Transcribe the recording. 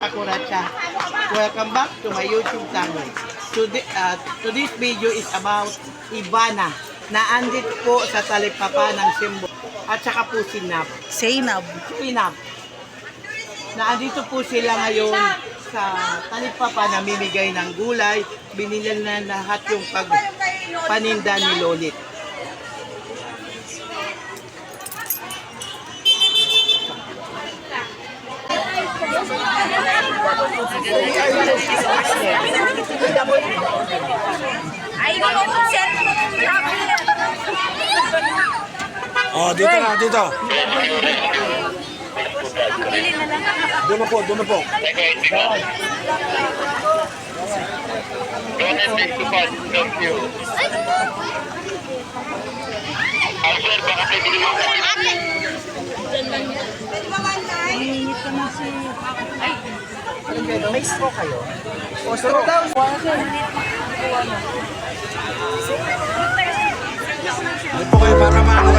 Ako Racha. Welcome back to my YouTube channel. Today's video is about Ivana na andit po sa talipapa ng Simbo at saka po si Nab. Zainab. Na andito po sila ngayon sa talipapa na mimigay ng gulay. Binili na lahat yung paninda ni Lolit. Oh, dito na, dito. Doon na po, doon na po. May stroke kayo? O stroke daw? Doon po kayo para maano